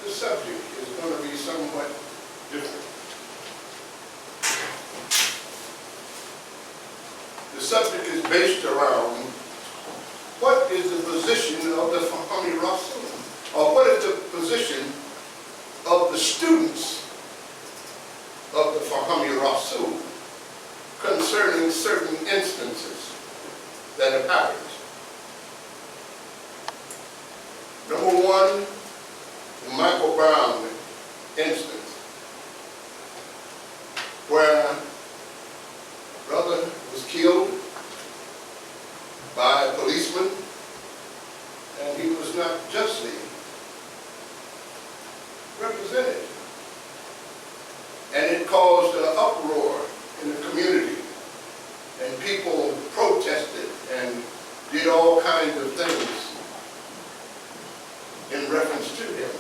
the subject is going to be somewhat different. The subject is based around what is the position of the Ra Rasool, or what is the position of the students of the Ra Rasool concerning certain instances that have happened. Number one, the Michael Brown instance, where a brother was killed by a policeman, and he was not justly represented. And it caused an uproar in the community, and people protested and did all kinds of things in reference to him.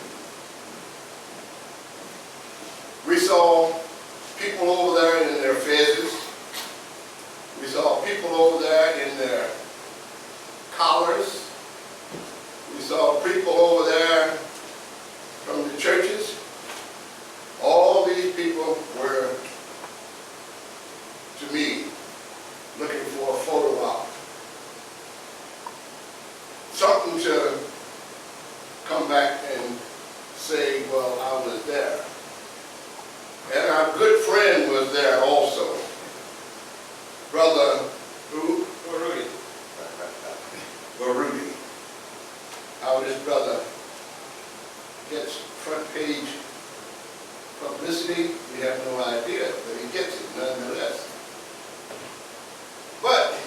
We saw people over there in their fezzes. We saw people over there in their collars. We saw people over there from the churches. All these people were, to me, looking for a photo op. Something to come back and say, well, I was there. And our good friend was there also. Brother who? Rudy. Rudy. How this brother gets front page publicity, we have no idea, but he gets it nonetheless. But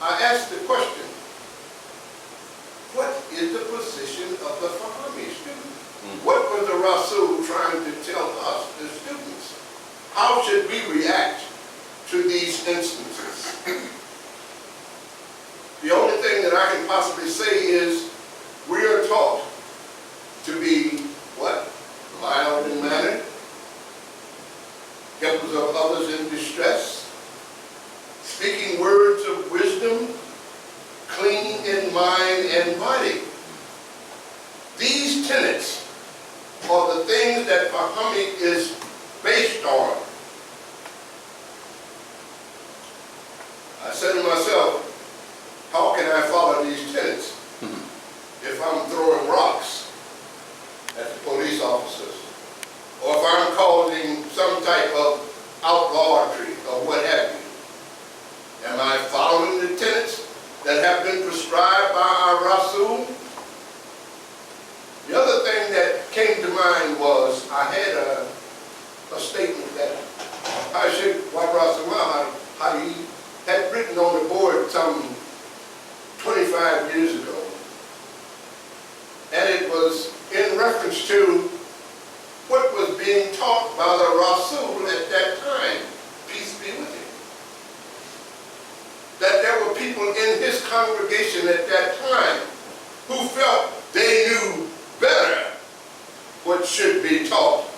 I asked the question, what is the position of the Fahmy student? What was the Rasool trying to tell us, the students? How should we react to these instances? The only thing that I can possibly say is we are taught to be what? Mild in manner, helpers of others in distress, speaking words of wisdom, clean in mind and body. These tenets are the things that Fahmy is based on. I said to myself, how can I follow these tenets if I'm throwing rocks at the police officers, or if I'm causing some type of outlawry or what have you? Am I following the tenets that have been prescribed by our Rasool? The other thing that came to mind was I had a statement that Sheikh Ra Rasool had written on the board some 25 years ago. And it was in reference to what was being taught by the Rasool at that time. Peace be with him. That there were people in his congregation at that time who felt they knew better what should be taught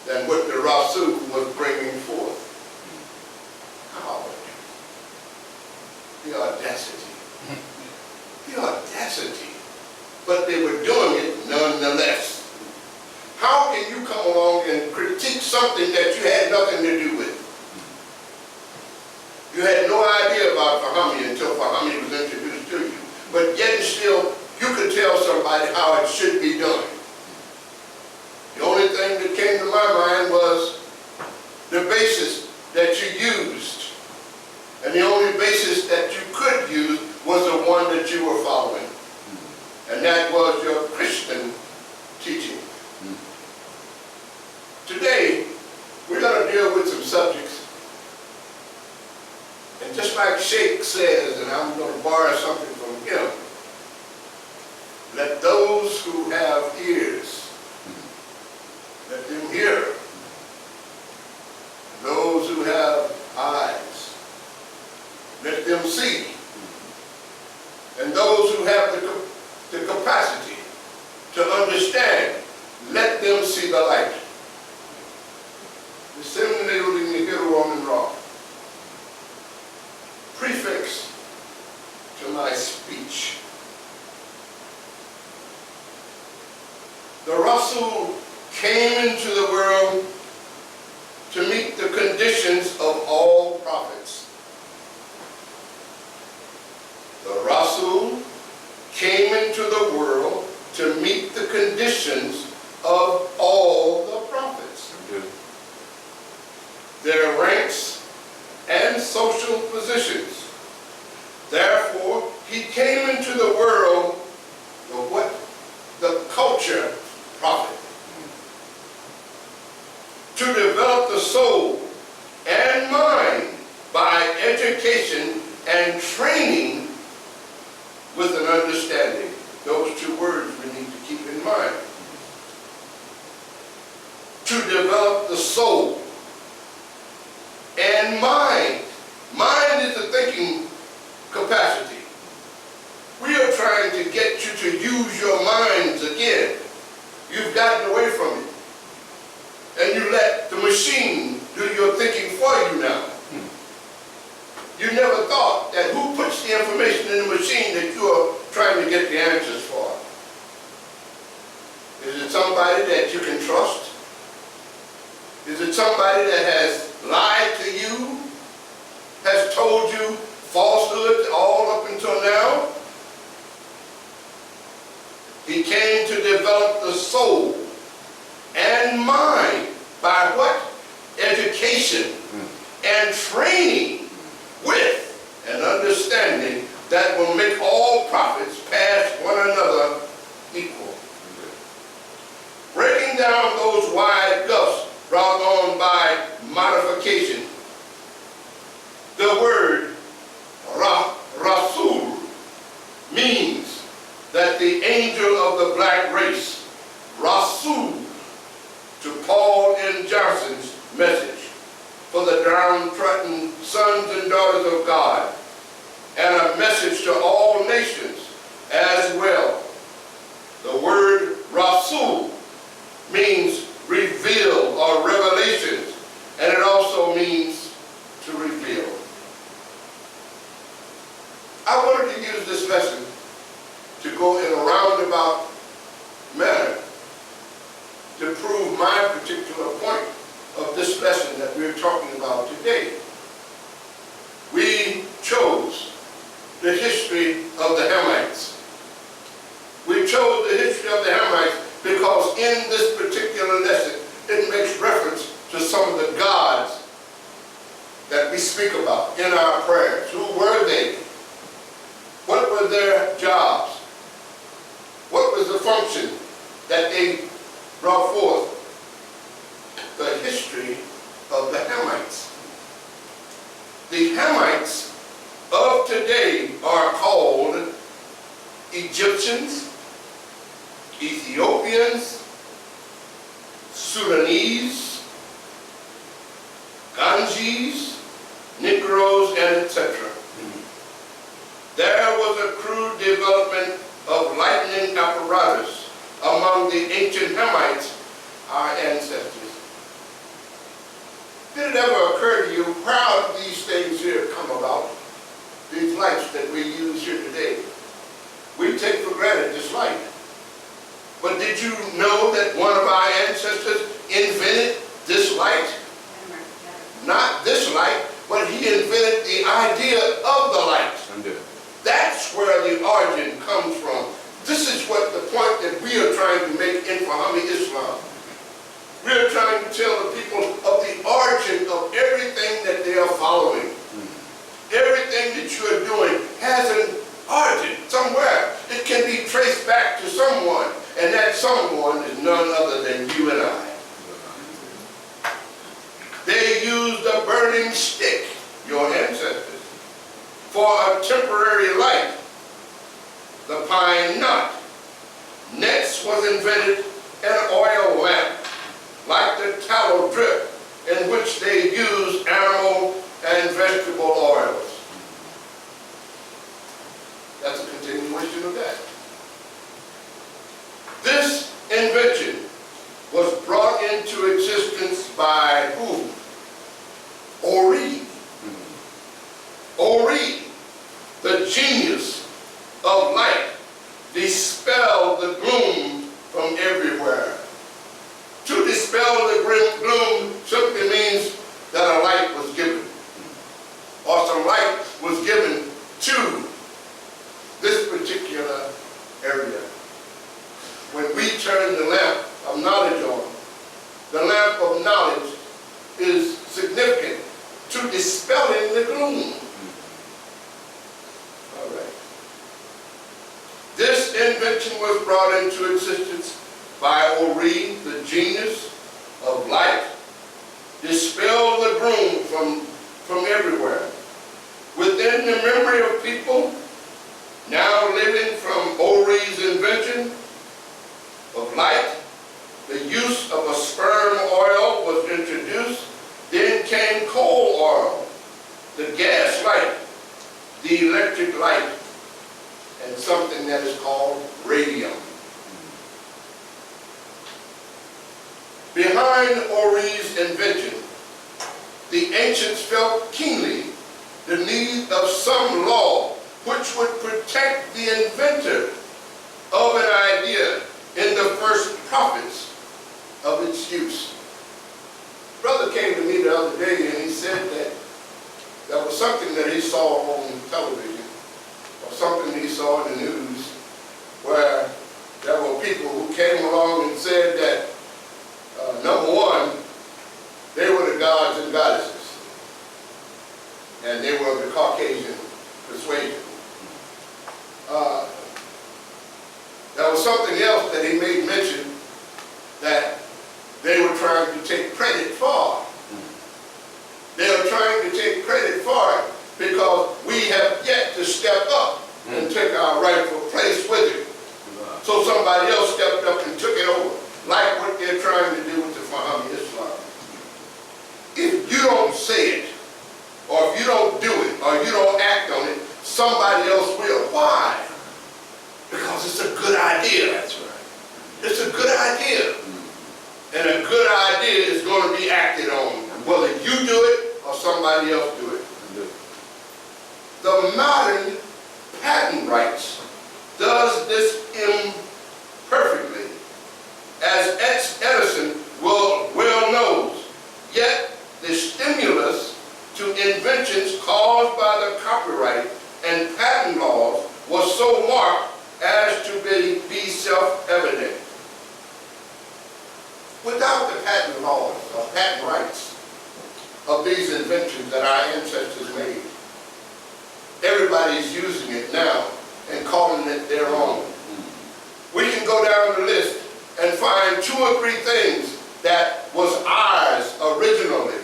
than what the Rasool was bringing forth. How? The audacity. The audacity. But they were doing it nonetheless. How can you come along and critique something that you had nothing to do with? You had no idea about Fahmy until Fahmy was introduced to you. But yet still, you could tell somebody how it should be done. The only thing that came to my mind was the basis that you used. And the only basis that you could use was the one that you were following. And that was your Christian teaching. Today, we're going to deal with some subjects. And just like Sheikh says, and I'm going to borrow something from him, let those who have ears, let them hear. Those who have eyes, let them see. And those who have the capacity to understand, let them see the light. Prefix to my speech. The Rasool came into the world to meet the conditions of all prophets. The Rasool came into the world to meet the conditions of all the prophets. Their ranks and social positions. Therefore, he came into the world of what? The culture prophet. To develop the soul and mind by education and training with an understanding. Those two words we need to keep in mind. To develop the soul and mind. Mind is the thinking capacity. We are trying to get you to use your minds again. You've gotten away from it. And you let the machine do your thinking for you now. You never thought that who puts the information in the machine that you are trying to get the answers for? Is it somebody that you can trust? Is it somebody that has lied to you? Has told you falsehoods all up until now? He came to develop the soul and mind by what? Education and training with an understanding that will make all prophets pass one another equal. Breaking down those wide gulfs brought on by modification. The word Ra Rasool means that the angel of the black race, Rasool, to Paul N. Johnson's message for the downtrodden sons and daughters of God, and a message to all nations as well. The word Rasool means reveal or revelations, and it also means to reveal. I wanted to use this lesson to go in a roundabout manner to prove my particular point of this lesson that we're talking about today. We chose the history of the Hamites. We chose the history of the Hamites because in this particular lesson, it makes reference to some of the gods that we speak about in our prayers. Who were they? What were their jobs? What was the function that they brought forth? The history of the Hamites. The Hamites of today are called Egyptians, Ethiopians, Sudanese, Ganges, Negroes, and etc. There was a crude development of lightning apparatus among the ancient Hamites, our ancestors. Did it ever occur to you how these things here come about? These lights that we use here today. We take for granted this light. But did you know that one of our ancestors invented this light? Not this light, but he invented the idea of the light. That's where the origin comes from. This is what the point that we are trying to make in Fahami Islam. We are trying to tell the people of the origin of everything that they are following. Everything that you are doing has an origin somewhere. It can be traced back to someone, and that someone is none other than you and I. They used a burning stick, your ancestors, for a temporary light. The pine knot. Next was invented an oil lamp, like the tallow drip, in which they used animal and vegetable oils. That's a continuation of that. This invention was brought into existence by who? Ori. Ori, the genius of light, dispelled the gloom from everywhere. particular area. When we turn the lamp of knowledge on, the lamp of knowledge is significant to dispelling the gloom. All right. This invention was brought into existence by Ra, the genius of light, dispelled the gloom from everywhere. Within the memory of people now living from Ra's invention of light, the use of a sperm oil was introduced. Then came coal oil, the gas light, the electric light, and something that is called radium. Behind Ra's invention, the ancients felt keenly the need of some law which would protect the inventor of an idea in the first profits of its use. Brother came to me the other day and he said that there was something that he saw on television or something he saw in the news where there were people who came along and said that number one, they were the gods and goddesses and they were of the Caucasian persuasion. There was something else that he made mention that they were trying to take credit for. They are trying to take credit for it because we have yet to step up and take our rightful place with it. So somebody else stepped up and took it over, like what they're trying to do with the Fahami Islam. If you don't say it, or if you don't do it, or you don't act on it, somebody else will. Why? Because it's a good idea. That's right. It's a good idea. And a good idea is going to be acted on, whether you do it or somebody else do it. The modern patent rights does this imperfectly, as Edison well knows. Yet the stimulus to inventions caused by the copyright and patent laws was so marked as to be self-evident. Without the patent laws or patent rights of these inventions that our ancestors made, everybody's using it now and calling it their own. We can go down the list and find 2 or 3 things that was ours originally,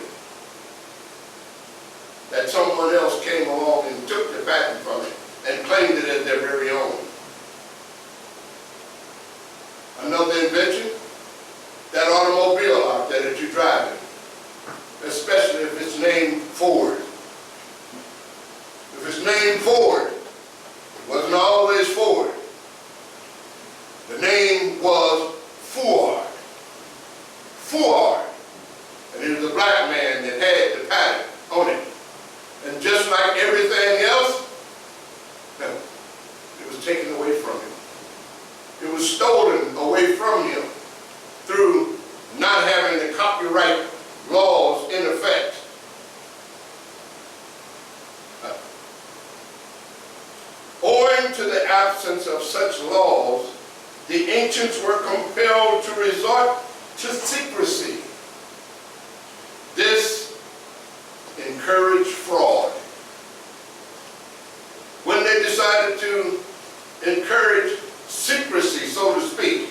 that someone else came along and took the patent from it and claimed it as their very own. Another invention, that automobile out there that you're driving, especially if it's named Ford. If it's named Ford, it wasn't always Ford. The name was Ford. Ford. And it was a black man that had the patent on it. And just like everything else, it was taken away from him. It was stolen away from him through not having the copyright laws in effect. Owing to the absence of such laws, the ancients were compelled to resort to secrecy. This encouraged fraud. When they decided to encourage secrecy, so to speak,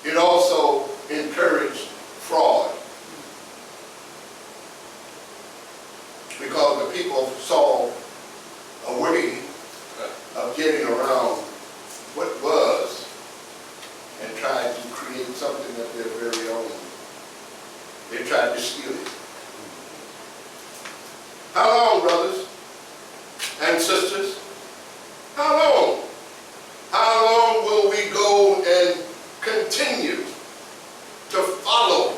it also encouraged fraud. Because the people saw a way of getting around what was and tried to create something of their very own. They tried to steal it. How long, brothers and sisters? How long? How long will we go and continue to follow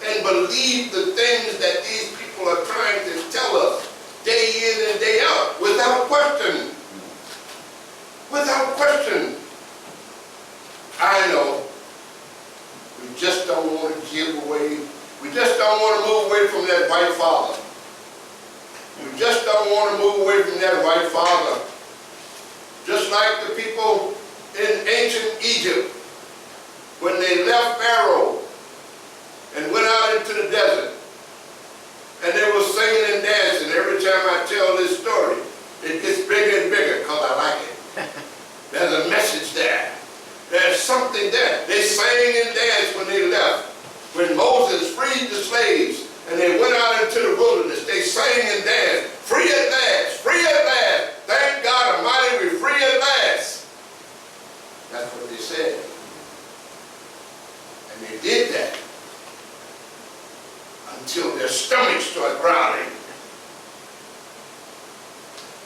and believe the things that these people are trying to tell us day in and day out without question? Without question. I know we just don't want to give away, we just don't want to move away from that white father. We just don't want to move away from that white father. Just just like the people in ancient Egypt when they left Pharaoh and went out into the desert. And they were singing and dancing. Every time I tell this story, it gets bigger and bigger because I like it. There's a message there. There's something there. They sang and danced when they left. When Moses freed the slaves and they went out into the wilderness, they sang and danced. Free at last, free at last. Thank God Almighty, we're free at last. That's what they said. And they did that until their stomachs started growling.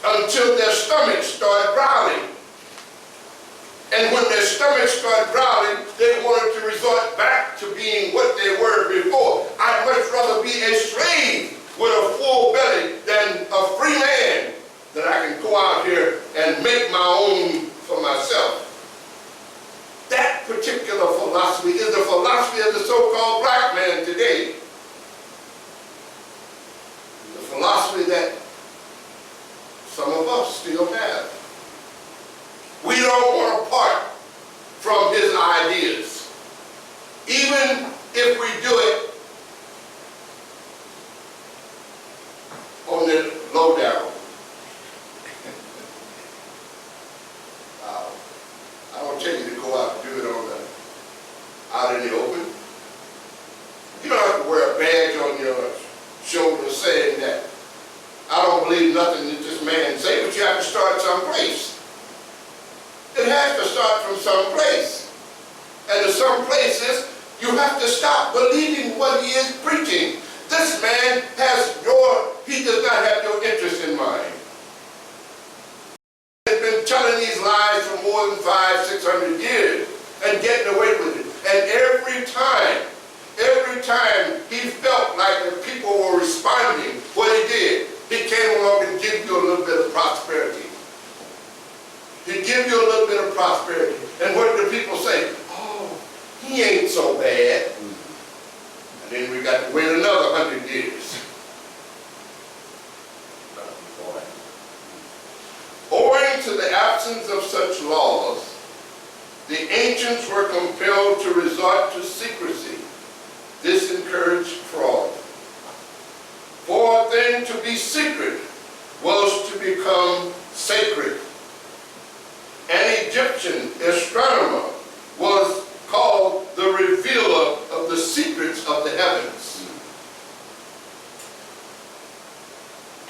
Until their stomachs started growling. And when their stomachs started growling, they wanted to resort back to being what they were before. I'd much rather be a slave with a full belly than a free man that I can go out here and make my own for myself. That particular philosophy is the philosophy of the so-called black man today. The philosophy that some of us still have. We don't want to part from his ideas. Even if we do it on the low down. I don't tell you to go out and do it out in the open. You don't have to wear a badge on your shoulder saying that I don't believe nothing that this man say, but you have to start someplace. It has to start from some place. And in some places, you have to stop believing what he is preaching. This man he does not have your interest in mind. He's been telling these lies for more than 500-600 years and getting away with it. And every time he felt like the people were responding, what he did, he came along and gave you a little bit of prosperity. He'd give you a little bit of prosperity. And what do people say? Oh, he ain't so bad. And then we got to wait another 100 years. Owing to the absence of such laws, the ancients were compelled to resort to secrecy. This encouraged fraud. For a thing to be secret was to become sacred. An Egyptian astronomer was called the revealer of the secrets of the heavens.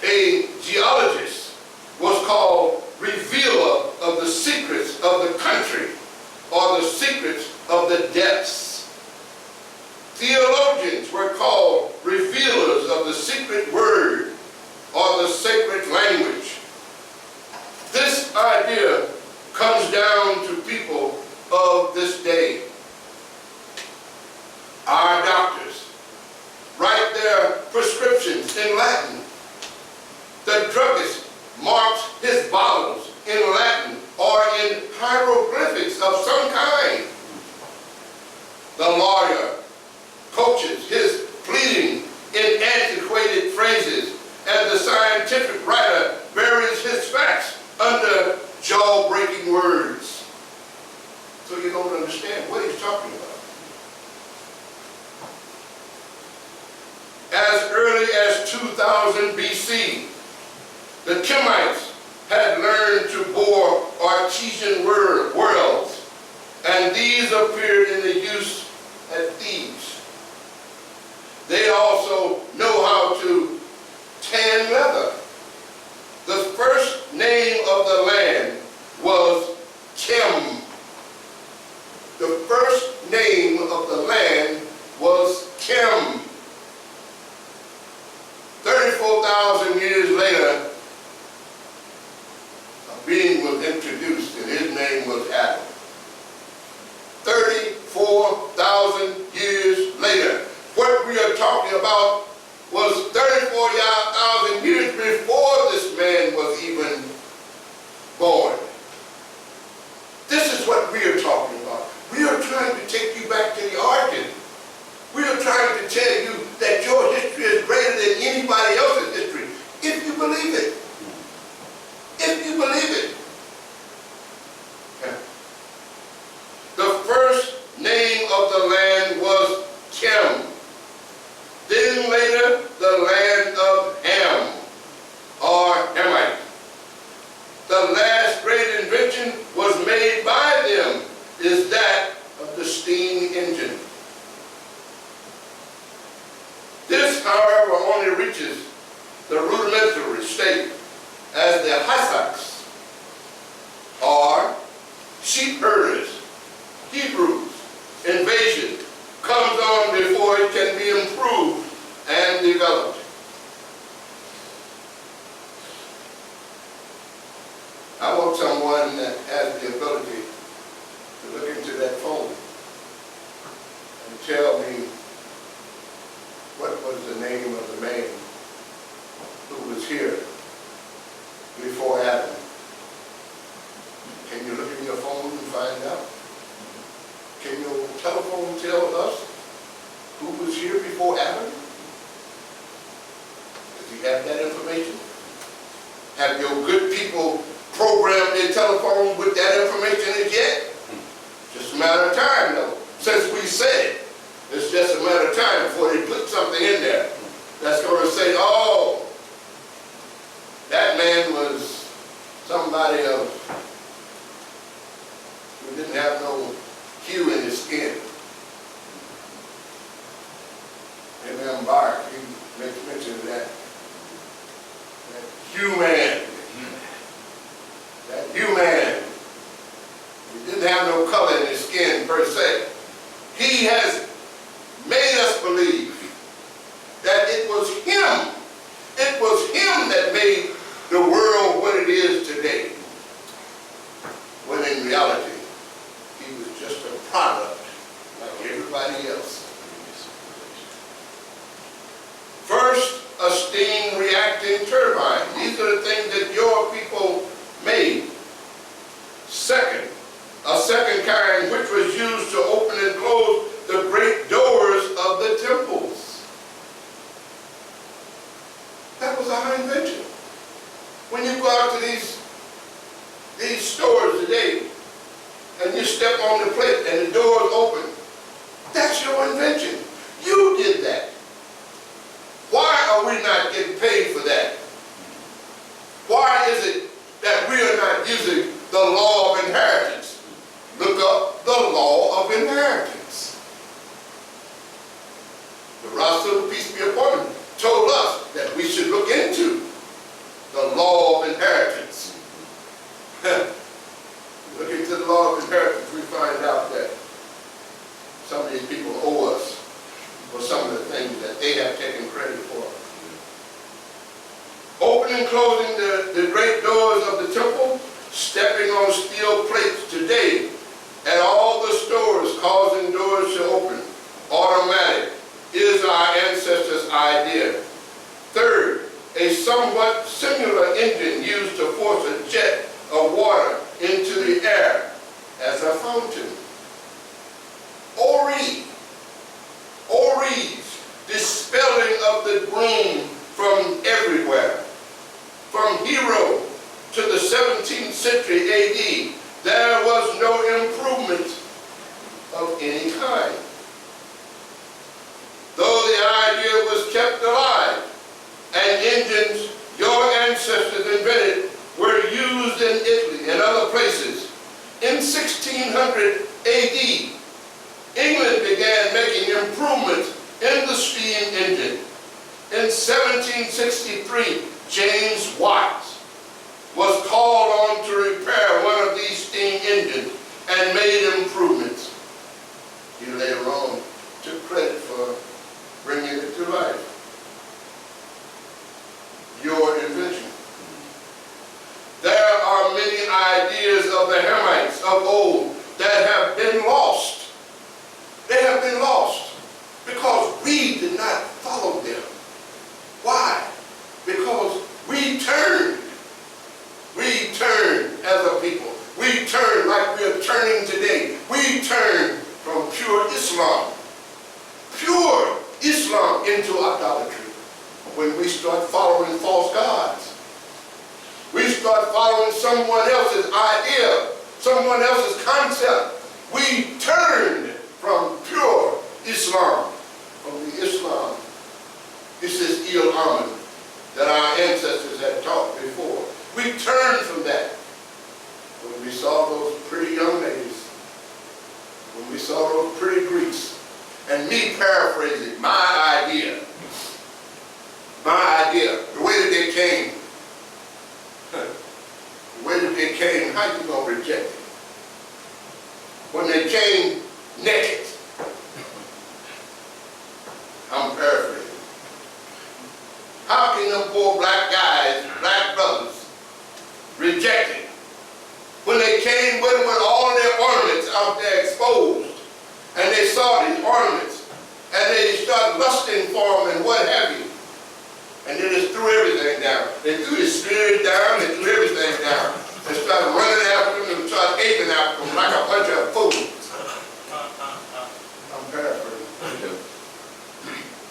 A geologist was called revealer of the secrets of the country or the secrets of the depths. Theologians were called revealers of the secret word or the sacred language. This idea comes down to people of this day. Our doctors write their prescriptions in Latin. The druggist marks his bottles in Latin or in hieroglyphics of some kind. The lawyer coaches his pleading in antiquated phrases, and the scientific writer buries his facts under jaw-breaking words. So you don't understand what he's talking about. As early as 2000 BC, the Kemites had learned to bore artesian wells, and these appeared in the use at Thebes. They also know how to tan leather. The first name of the land was Chem. The first name of the land was Chem. 34,000 years later, a being was introduced, and his name was Adam. 34,000 years later. What we are talking about was 34,000 years before this man was even born. This is what we are talking about. We are trying to take you back to the origin. We are trying to tell sheep herders, Hebrews, invasion comes on before it can be improved and developed. I want someone that has the ability to look into that phone and tell me what was the name of the man who was here before Adam. Can you look in your phone and find out? Can your telephone tell us who was here before Adam? Does he have that information? Have your good people programmed their telephone with that information as yet? Just a matter of time, though. Since we said it, it's just a matter of time before they put something in there that's going to say, oh, that man was somebody else who didn't have no hue in his skin. Amen. Bark, he makes mention of that. That hue man. That hue man. He didn't have no color in his skin per se. He has made us believe that it was him. It was him that made the world what it is today. When in reality, he was just a product like everybody else. First, a steam reacting turbine. These are the things that your people made. Second, a second kind which was used to open and close the great doors of the temples. That was our invention. When you go out to these stores today and you step on the plate and the door is open, that's your invention. You did that. Why are we not getting paid for that? Why is it that we are not using the law of inheritance? Look up the law of inheritance. The Ra Rasool, peace be upon him, told us that we should look into the law of inheritance. Look into the law of inheritance, we find out that some of these people owe us for some of the things that they have taken credit for. Opening and closing the great doors of the temple, stepping on steel plates today at all the stores, causing doors to open, automatic, is our ancestors' idea. Third, a somewhat similar engine used to force a jet of water into the air as a fountain. Oris, dispelling of the gloom from everywhere. From Hero to the 17th century AD, there was no improvement of any kind. Though the idea was kept alive, and engines your ancestors invented were used in Italy and other places, in 1600 AD, England began making improvements in the steam engine. In 1763, James Watt was called on to repair one of these steam engines and made improvements. He later on took credit for bringing it to life. Your invention. There are many ideas of the Hamites of old that have been lost. They have been lost because we did not follow them. Why? Because we turned. We turned as a people. We turned like we are turning today. We turned from pure Islam into idolatry. When we start following false gods, we start following someone else's idea, someone else's concept. We turned from pure Islam, from the Islam, this is Il-Aman, that our ancestors had taught before. We turned from that. When we saw those pretty young ladies, when we saw those pretty Greeks, and me paraphrasing my idea, the way that they came, how you gonna reject it? when they came naked. I'm paraphrasing. How can them poor black guys, black brothers, reject it when they came with all their ornaments out there exposed, and they saw these ornaments, and they started lusting for them and what have you, and they just threw everything down. They threw the spirit down, they threw everything down, and started running after them and started aping after them like a bunch of fools. I'm paraphrasing.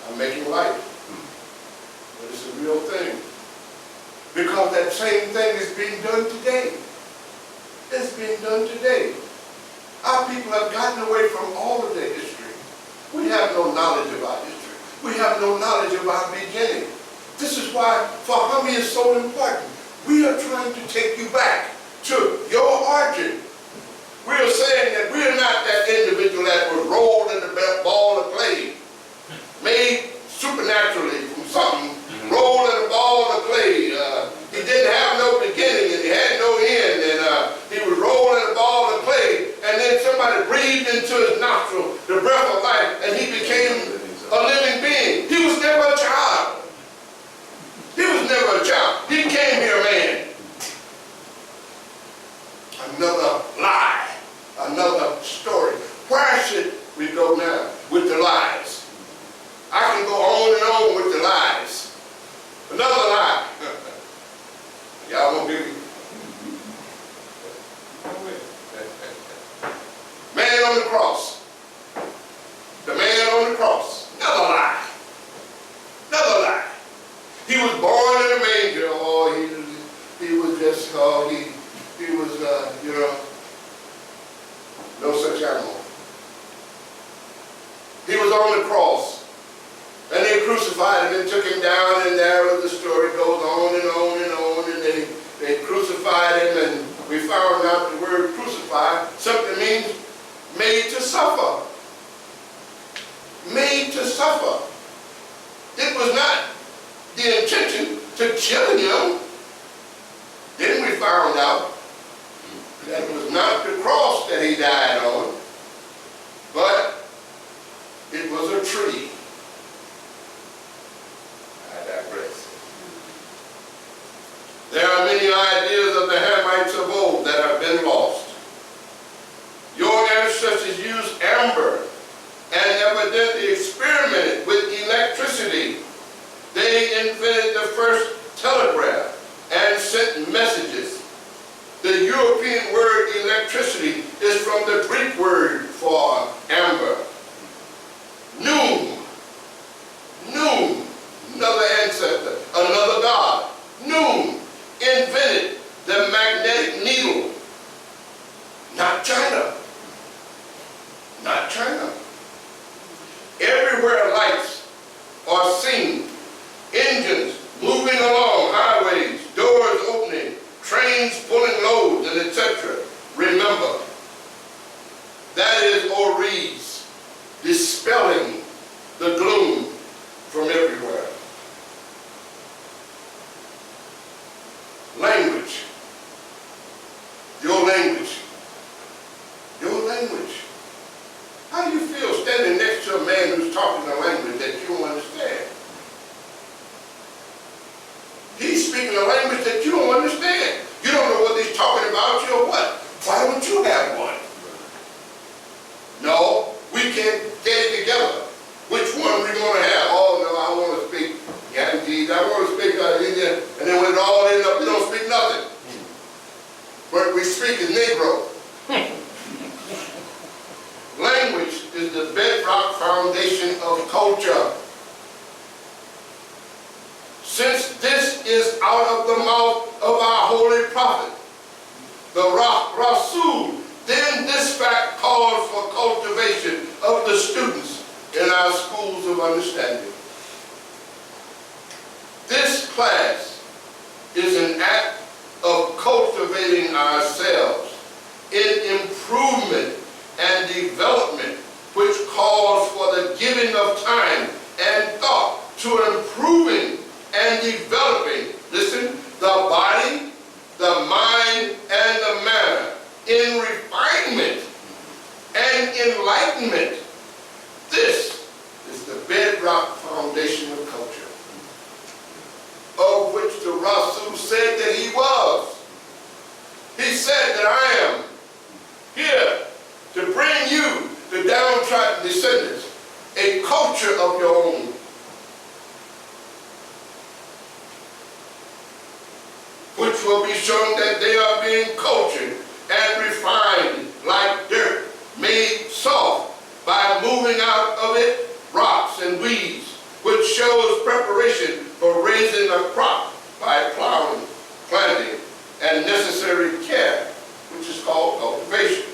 I'm making light. But it's a real thing. Because that same thing is being done today. It's being done today. Our people have gotten away from all of their history. We have no knowledge of our history. We have no knowledge of our beginning. This is why Fahami is so important. We are trying to take you back to your origin. We are saying that we are not that individual that was rolled in the ball of clay, made supernaturally from something, rolled in a ball of clay. He didn't have no beginning and he had no end, and he was rolled in a ball of clay, and then somebody breathed into his nostril the breath of life, and he became a living being. He was never a child. He was never a child. He came here a man. Another lie, another story. Where should we go now with the lies? I can go on and on with the lies. Another lie. Y'all won't hear me. Man on the cross. The man on the cross. Another lie. Another lie. He was born in a manger. Oh, he was just, oh, he was, you know, no such animal. He was on the cross. And they crucified him and took him down, and there the story goes on and on and on, and they crucified him, and we found out the word crucified simply means made to suffer. Made to suffer. It was not the intention to kill him. Then we found out that it was not the cross that he died on, but it was a tree. I digress. There are many ideas of the Hamites of old that have been lost. Your ancestors used amber and evidently experimented with electricity. They invented the first telegraph and sent messages. The European word electricity is from the Greek word for amber. Noon. Noon. Another ancestor, another god. Noon invented the magnetic needle. Not China. Not China. Everywhere lights are seen, engines moving along highways, doors opening, trains pulling loads, and etc. Remember, that is Ori's dispelling the gloom from everywhere. Language. Your language. Your language. How do you feel standing next to a man who's talking a language that you don't understand? He's speaking a language that you don't understand. You don't know whether he's talking about you or what. Why don't you have one? No, we can't get it together. Which one we want to have? Oh, no, I want to speak Yankees. I want to speak Indian. And then when it all ends up, we don't speak nothing. But we speak as Negro. Language is the bedrock foundation of culture. Since this is out of the mouth of our holy prophet, the Ra Rasool, then this fact calls for cultivation of the students in our schools of understanding. This class is an act of cultivating ourselves in improvement and development, which calls for the giving of time and thought to improving and developing, listen, the body, the mind, and the manner in refinement Enlightenment. This is the bedrock foundation of culture, of which the Rasool said that he was. He said that I am here to bring you, the downtrodden descendants, a culture of your own. Which will be shown that they are being cultured and refined like dirt, made soft by moving out of it rocks and weeds, which shows preparation for raising a crop by plowing, planting, and necessary care, which is called cultivation.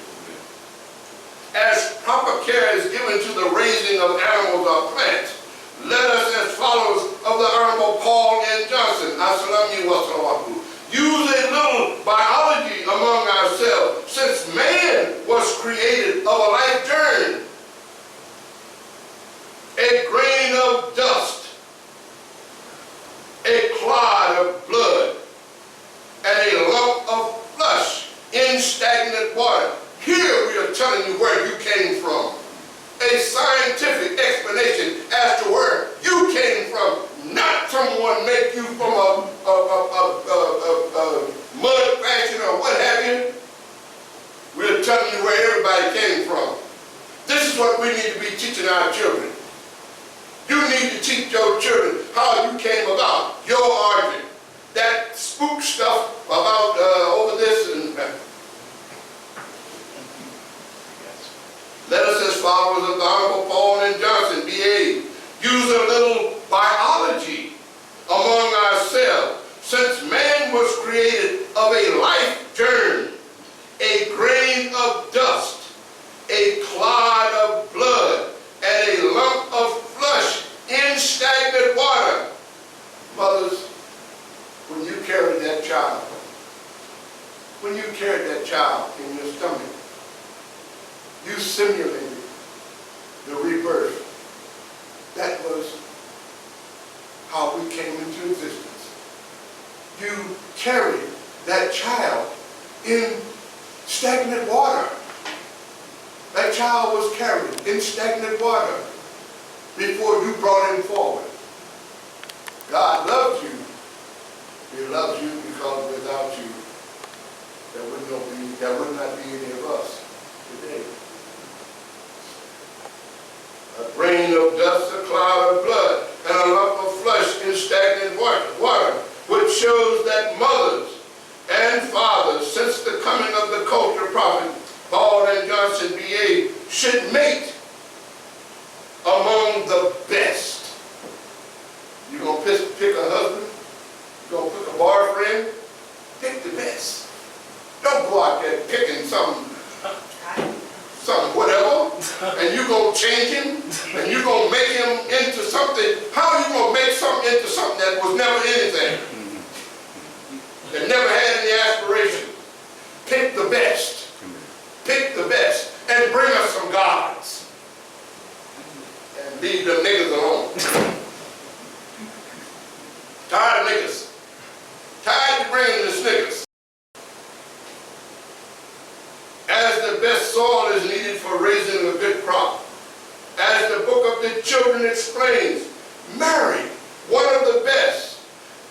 As proper care is given to the raising of animals or plants, let us, as followers of the Honorable Paul N. Johnson, use a little biology among ourselves, since man was created of a life germ, a grain of dust, a clod of blood, and a lump of flesh in stagnant water. Here we are telling you where you came from. A scientific explanation as to where you came from. Not someone make you from a mud fashion or what have you. We're telling you where everybody came from. This is what we need to be teaching our children. You need to teach your children how you came about, your origin. That spook stuff about over this and let us, as followers of the Honorable Paul N. Johnson, B.A., use a little biology among ourselves, since man was created of a life germ, a grain of dust, a clod of blood, and a lump of flesh in stagnant water. Mothers, when you carried that child in your stomach, you simulated the rebirth. That was how we came into existence. You carried that child in stagnant water. That child was carried in stagnant water before you brought him forward. God loves you. He loves you because without you, there would not be any of us today. A grain of dust, a cloud of blood, and a lump of flesh in stagnant water, which shows that mothers and fathers, since the coming of the culture prophet Paul N. Johnson, B.A., should mate among the best. You're going to pick a husband? You're going to pick a boyfriend? Pick the best. Don't go out there picking some whatever, and you're going to change him, and you're going to make him into something. How are you going to make something into something that was never anything? That never had any aspiration? Pick the best. Pick the best. And bring us some gods. And leave them niggas alone. Tired of niggas. Tired of bringing the niggas. As the best soil is needed for raising a good crop. As the book of the children explains, marry one of the best.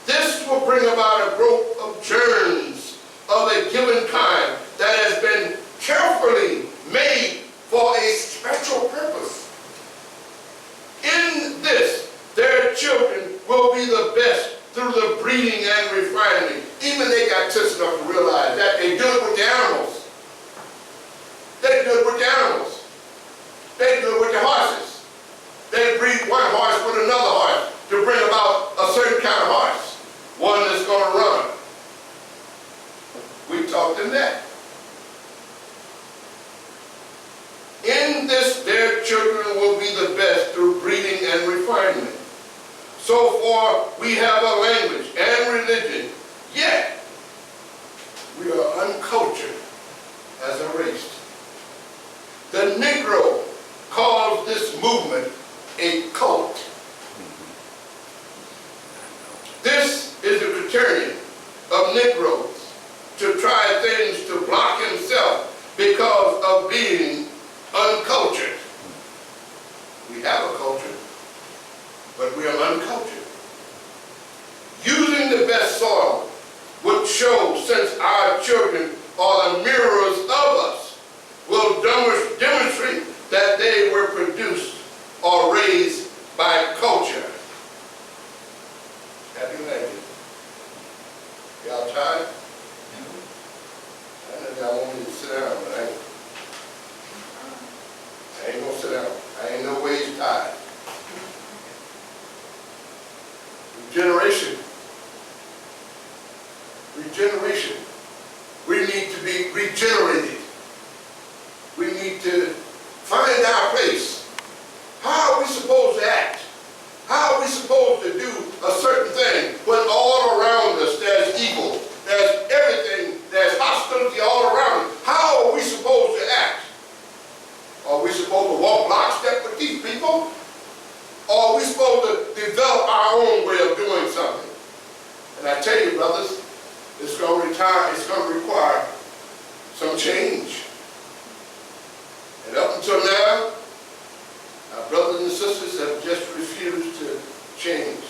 This will bring about a growth of germs of a given kind that has been carefully made for a special purpose. In this, their children will be the best through the breeding and refinement. Even they got sense enough to realize that they do it with the animals. They do it with the animals. They do it with the horses. They breed one horse with another horse to bring about a certain kind of horse. One that's going to run. We taught them that. In this, their children will be the best through breeding and refinement. So far, we have a language and religion, yet we are uncultured as a race. The Negro calls this movement a cult. This is a criterion of Negroes to try things to block himself because of being uncultured. We have a culture, but we are uncultured. Using the best soil would show, since our children are the mirrors of us, will demonstrate that they were produced or raised by culture. Have you imagined? Y'all tired? I know y'all want me to sit down, but I ain't gonna sit down. I ain't no ways tired. Regeneration. Regeneration. We need to be regenerated. We need to find our place. How are we supposed to act? How are we supposed to do a certain thing when all around us there's evil, there's everything, there's hostility all around us? How are we supposed to act? Are we supposed to walk lockstep with these people? Or are we supposed to develop our own way of doing something? And I tell you, brothers, it's going to require some change. And up until now, our brothers and sisters have just refused to change.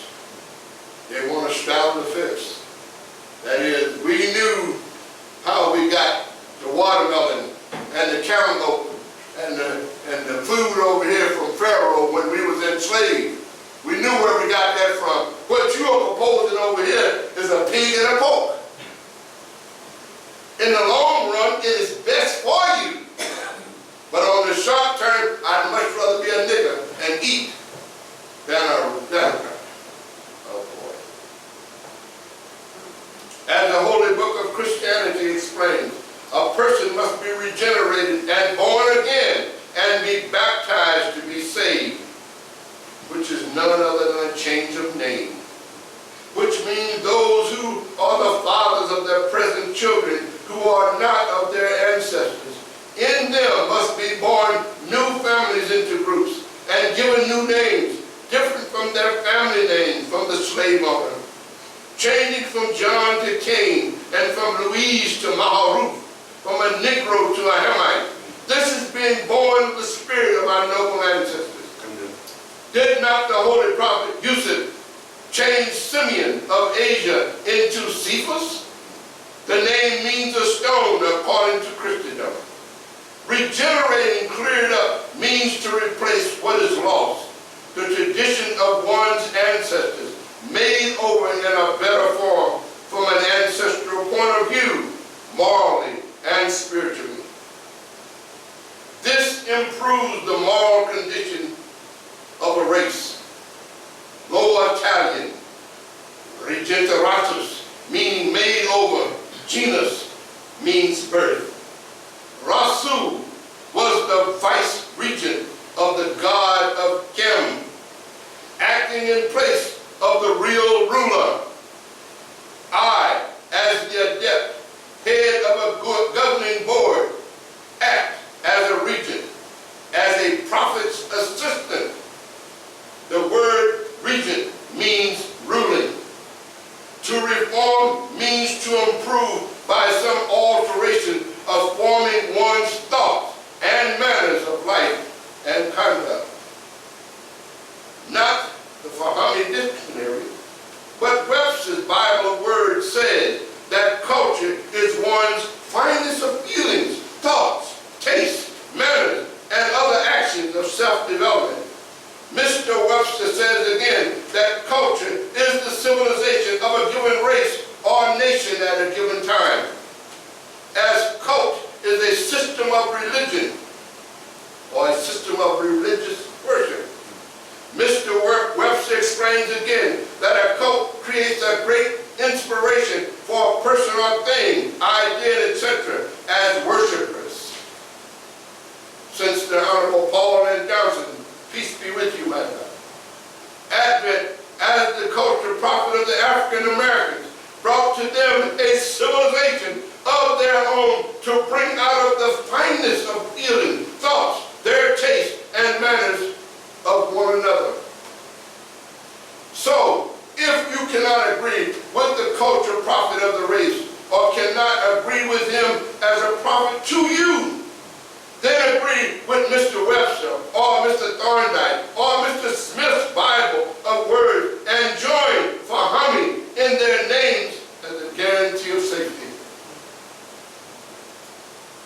They want to straddle the fence. That is, we knew how we got the watermelon and the cantaloupe and the food over here from Pharaoh when we was enslaved. We knew where we got that from. What you are proposing over here is a pig and a pork. In the long run, it is best for you. But on the short term, I'd much rather be a nigger and eat than a oh boy. As the Holy Book of Christianity explains, a person must be regenerated and born again and be baptized to be saved, which is none other than a change of name. Which means those who are the fathers of their present children who are not of their ancestors, in them must be born new families into groups and given new names, different from their family names from the slave owner, changing from John to Cain and from Louise to Maharuth, from a Negro to a Hamite. This is being born of the spirit of our noble ancestors. Did not the holy prophet Yusuf change Simeon of Asia into Cephas? The name means a stone according to Christendom. Regenerating, cleared up, means to replace what is lost. The tradition of one's ancestors, made over in a better form from an ancestral point of view, morally and spiritually. This improves the moral condition of a race. Low Italian, regeneratus, meaning made over. Genus means birth. Rasool was the vice-regent of the god of Chem, acting in place of the real ruler. I, as the adept, head of a governing board, act as a regent, as a prophet's assistant. The word regent means ruling. To reform means to improve by some alteration of forming one's thoughts and manners of life and conduct. Not the Fahami Dictionary, but Webster's Bible of Words said that culture is one's finest of feelings, thoughts, tastes, manners, and other actions of self-development. Mr. Webster says again that culture is the civilization of a given race or nation at a given time, as cult is a system of religion or a system of religious worship. Mr. Webster explains again that a cult creates a great inspiration for a person or thing, idea, etc., as worshipers. Since the Honorable Paul and Johnson, peace be with you, my God, Advent as the culture prophet of the African Americans brought to them a civilization of their own to bring out of the fineness of feeling, thoughts, their taste, and manners of one another. So, if you cannot agree with the culture prophet of the race, or cannot agree with him as a prophet to you, then agree with Mr. Webster or Mr. Thorndike or Mr. Smith's Bible of words and join for humming in their names as a guarantee of safety.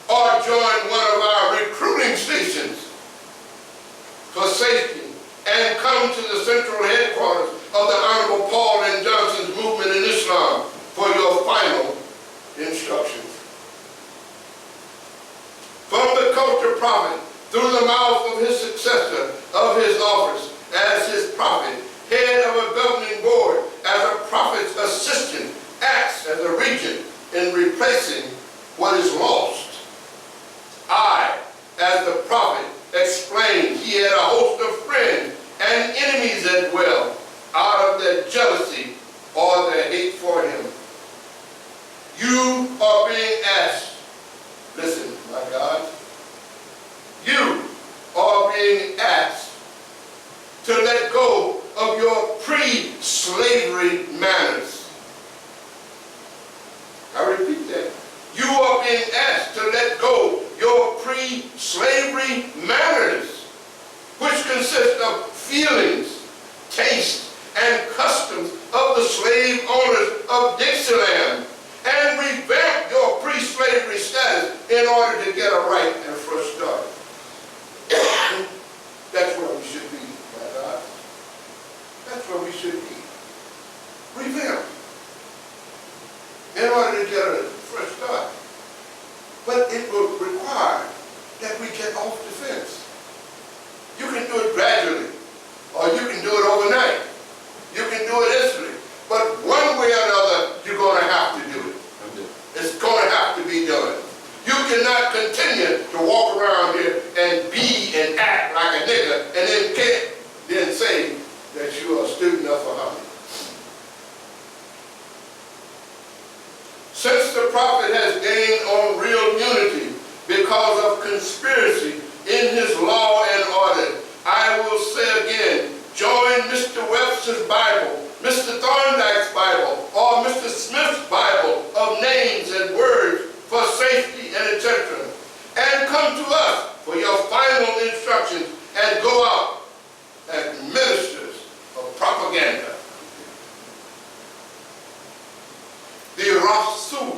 Or join one of our recruiting stations for safety and come to the central headquarters of the Honorable Paul and Johnson's movement in Islam for your final instructions. From the culture prophet, through the mouth of his successor of his office as his prophet, head of a governing board, as a prophet's assistant, acts as a regent in replacing what is lost. I, as the prophet, explained he had a host of friends and enemies as well, out of their jealousy or their hate for him. You are being asked, listen, my God, you are being asked to let go of your pre-slavery manners. I repeat that. You are being asked to let go your pre-slavery manners, which consist of feelings, tastes, and customs of the slave owners of Dixieland, and revamp your pre-slavery status in order to get a right and fresh start. That's where we should be, my God. That's where we should be. Revamp. In order to get a fresh start. But it will require that we get off the fence. You can do it gradually, or you can do it overnight. You can do it instantly. But one way or another, you're going to have to do it. It's going to have to be done. You cannot continue to walk around here and be and act like a nigger and then say that you are a student of Muhammad. Since the prophet has gained on real unity because of conspiracy in his law and order, I will say again, join Mr. Webster's Bible, Mr. Thorndike's Bible, or Mr. Smith's Bible of names and words for safety and etc. And come to us for your final instructions and go out as ministers of propaganda. The Ra Rasool,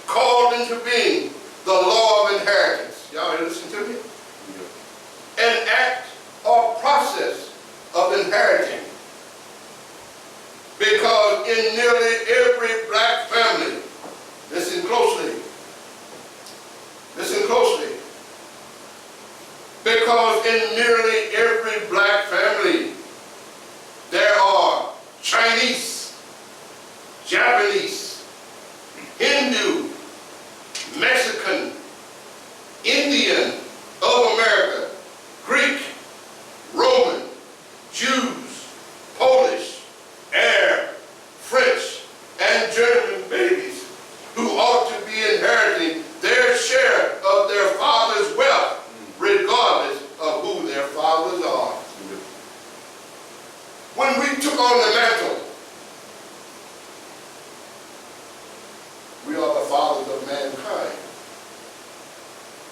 called into being the law of inheritance. Y'all listen to me? An act or process of inheriting. Because in nearly every black family, listen closely, because in nearly every black family, there are Chinese, Japanese, Hindu, Mexican, Indian of America, Greek, Roman, Jews, Polish, Arab, French, and German babies who ought to be inheriting their share of their father's wealth, regardless of who their fathers are. When we took on the mantle, we are the fathers of mankind.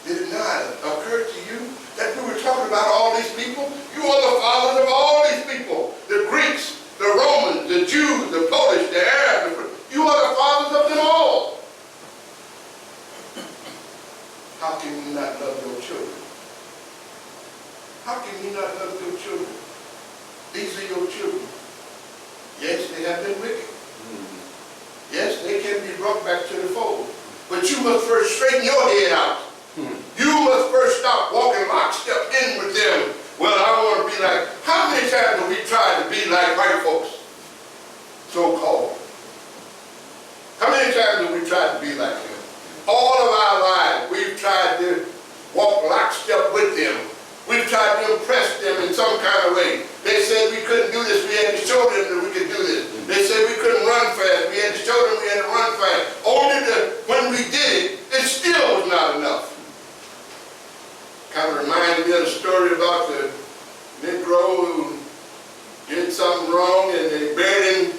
Did it not occur to you that we were talking about all these people? You are the fathers of all these people. The Greeks, the Romans, the Jews, the Polish, the Arabs. You are the fathers of them all. How can you not love your children? How can you not love your children? These are your children. Yes, they have been wicked. Yes, they can be brought back to the fold. But you must first straighten your head out. You must first stop walking lockstep in with them. Well, I want to be like, how many times have we tried to be like white folks? So-called. How many times have we tried to be like them? All of our lives, we've tried to walk lockstep with them. We've tried to impress them in some kind of way. They said we couldn't do this, we had to show them that we could do this. They said we couldn't run fast, we had to show them we had to run fast. Only when we did it, it still was not enough. Kind of reminds me of the story about the Negro who did something wrong and they buried him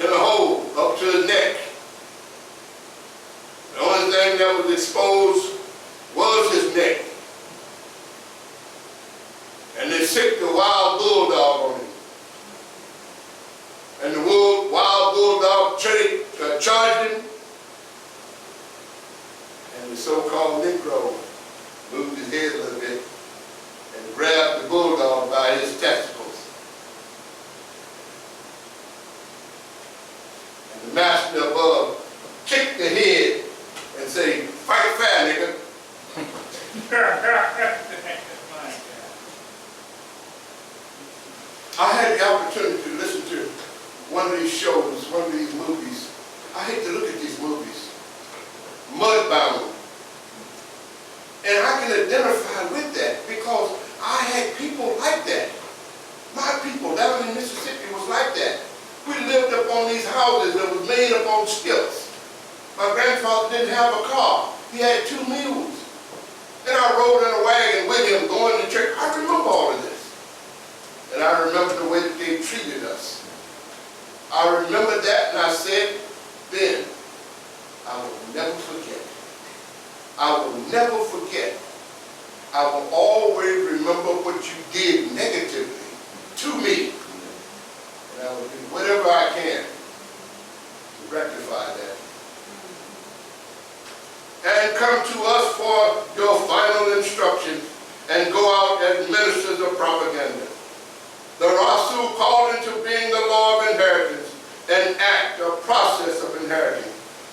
in a hole up to his neck. The only thing that was exposed was neck. And they sicked the wild bulldog on him. And the wild bulldog charged him. And the so-called Negro moved his head a little bit and grabbed the bulldog by his testicles. And the master above kicked the head and said, "Fight fair, nigga." I had the opportunity to listen to one of these shows, one of these movies. I hate to look at these movies. Mudbound. And I can identify with that because I had people like that. My people down in Mississippi was like that. We lived up on these houses that was made up on stilts. My grandfather didn't have a car. He had 2 mules. And I rode in a wagon with him going to church. I remember all of this. And I remember the way that they treated us. I remember that, and I said, then, I will never forget. I will never forget. I will always remember what you did negatively to me. And I will do whatever I can to rectify that. And come to us for your final instructions and go out as ministers of propaganda. The Rasool called into being the law of inheritance, an act, a process of inheriting.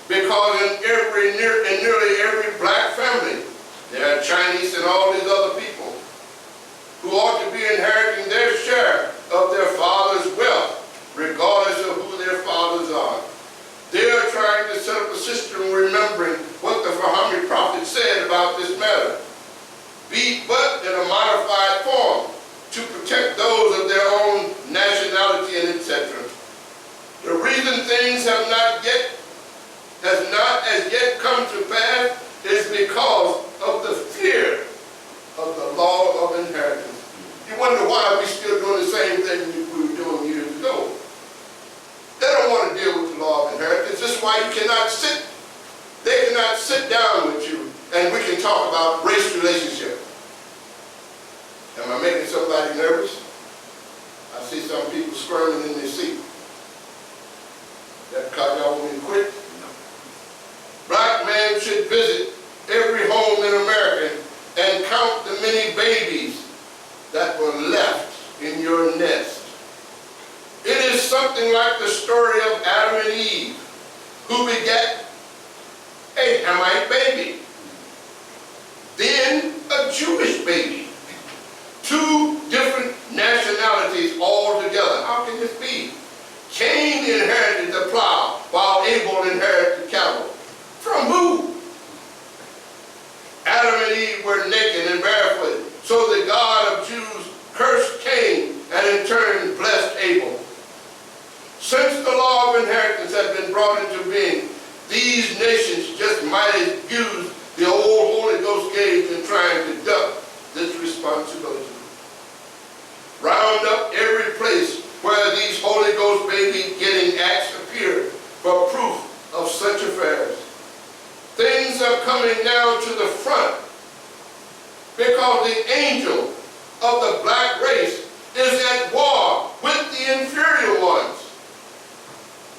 Because in nearly every black family, there are Chinese and all these other people who ought to be inheriting their share of their father's wealth, regardless of who their fathers are. They are trying to set up a system remembering what the Fahami prophet said about this matter, but in a modified form, to protect those of their own nationality and etc. The reason things has not as yet come to pass is because of the fear of the law of inheritance. You wonder why we're still doing the same thing we were doing years ago. They don't want to deal with the law of inheritance. This is why you cannot sit. They cannot sit down with you and we can talk about race relationship. Am I making somebody nervous? I see some people squirming in their seat. That cause y'all want me to quit? No. Black men should visit every home in America and count the many babies that were left in your nest. It is something like the story of Adam and Eve, who begat a Hamite baby, then a Jewish baby. 2 different nationalities all together. How can this be? Cain inherited the plow while Abel inherited the cattle. From who? Adam and Eve were naked and barefooted. So the God of Jews cursed Cain and in turn blessed Abel. Since the law of inheritance has been brought into being, these nations just might have used the old Holy Ghost gave in trying to duck this responsibility. Round up every place where these Holy Ghost baby getting acts appear for proof of such affairs. Things are coming now to the front because the angel of the black race is at war with the inferior ones.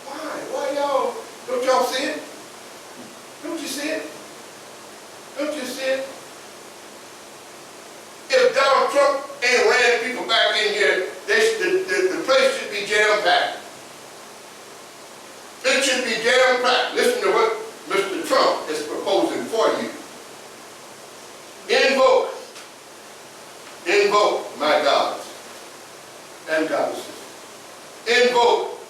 Why? Why y'all? Don't y'all see it? Don't you see it? Don't you see it? If Donald Trump ain't ran people back in here, the place should be jam-packed. It should be jam-packed. Listen to what Mr. Trump is proposing for you. Invoke my gods and goddesses. Invoke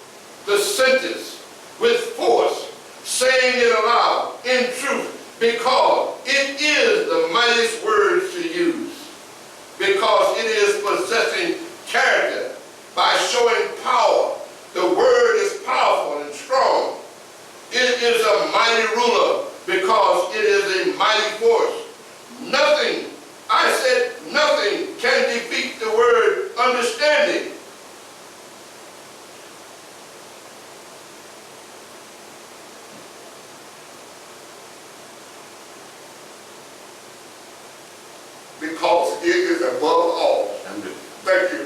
the sentence with force, saying it aloud in truth, because it is the mightiest words to use. Because it is possessing character by showing power. The word is powerful and strong. It is a mighty ruler because it is a mighty force. Nothing, I said nothing can defeat the word understanding. above all. I'm good. Thank you.